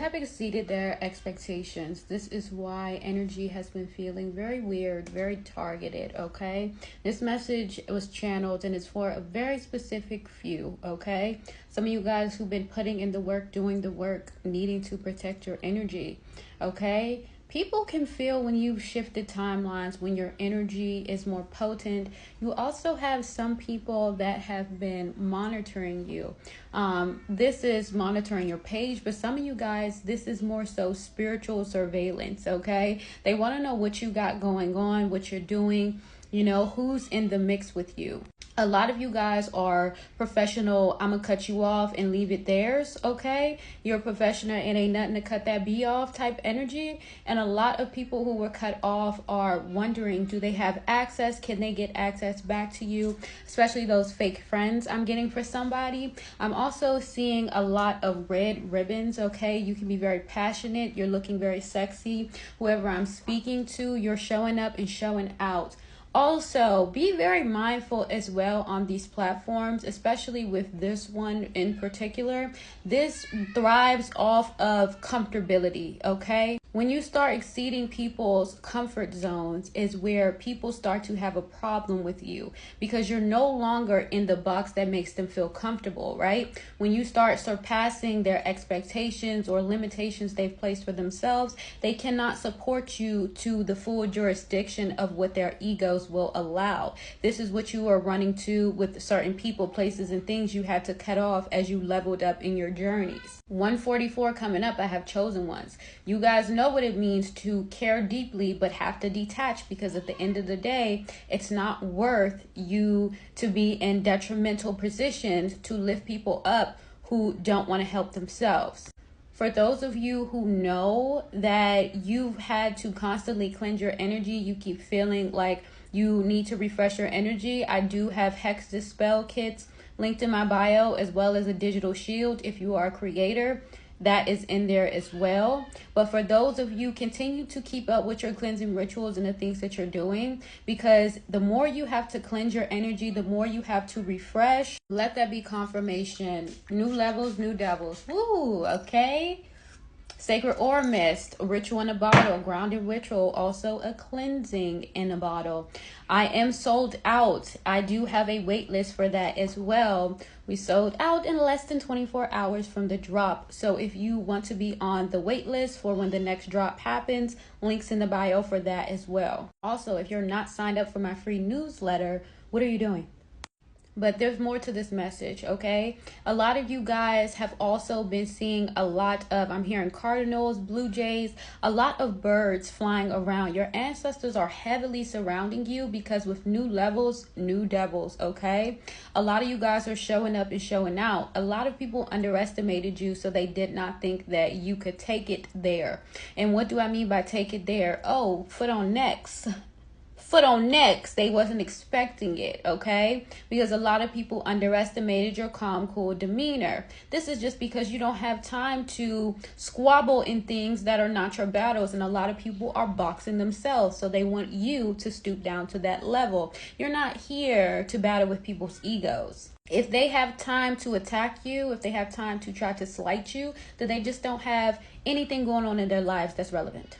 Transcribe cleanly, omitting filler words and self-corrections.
have exceeded their expectations. This is why energy has been feeling very weird, very targeted, okay? This message was channeled and it's for a very specific few, okay? Some of you guys who've been putting in the work, doing the work, needing to protect your energy, okay? People can feel when you've shifted timelines, when your energy is more potent. You also have some people that have been monitoring you. This is monitoring your page, but some of you guys, this is more so spiritual surveillance, okay? They want to know what you got going on, what you're doing, you know, who's in the mix with you. A lot of you guys are professional, I'm gonna cut you off and leave it theirs, okay? You're a professional, it ain't nothing to cut that B off type energy. And a lot of people who were cut off are wondering, do they have access? Can they get access back to you? Especially those fake friends I'm getting for somebody. I'm also seeing a lot of red ribbons, okay? You can be very passionate, you're looking very sexy. Whoever I'm speaking to, you're showing up and showing out. Also, be very mindful as well on these platforms, especially with this one in particular. This thrives off of comfortability, okay? When you start exceeding people's comfort zones is where people start to have a problem with you because you're no longer in the box that makes them feel comfortable, right? When you start surpassing their expectations or limitations they've placed for themselves, they cannot support you to the full jurisdiction of what their egos will allow. This is what you are running to with certain people, places, and things you had to cut off as you leveled up in your journeys. 144 coming up, I have chosen ones. You guys know what it means to care deeply but have to detach, because at the end of the day, it's not worth you to be in detrimental positions to lift people up who don't want to help themselves. For those of you who know that you've had to constantly cleanse your energy, you keep feeling like you need to refresh your energy, I do have Hex Dispel kits linked in my bio, as well as a digital shield if you are a creator. That is in there as well. But for those of you, continue to keep up with your cleansing rituals and the things that you're doing, because the more you have to cleanse your energy, the more you have to refresh. Let that be confirmation. New levels, new devils. Woo, okay. Sacred Ore Mist, a ritual in a bottle, grounded ritual, also a cleansing in a bottle. I am sold out. I do have a wait list for that as well. We sold out in less than 24 hours from the drop. So if you want to be on the wait list for when the next drop happens, links in the bio for that as well. Also, if you're not signed up for my free newsletter, what are you doing? But there's more to this message, okay? A lot of you guys have also been seeing a lot of, I'm hearing cardinals, blue jays, a lot of birds flying around. Your ancestors are heavily surrounding you because with new levels, new devils, okay? A lot of you guys are showing up and showing out. A lot of people underestimated you, so they did not think that you could take it there. And what do I mean by take it there? Oh, foot on necks. Foot on necks. They wasn't expecting it, okay? Because a lot of people underestimated your calm, cool demeanor. This is just because you don't have time to squabble in things that are not your battles, and a lot of people are boxing themselves, so they want you to stoop down to that level. You're not here to battle with people's egos. If they have time to attack you, if they have time to try to slight you, then they just don't have anything going on in their lives that's relevant.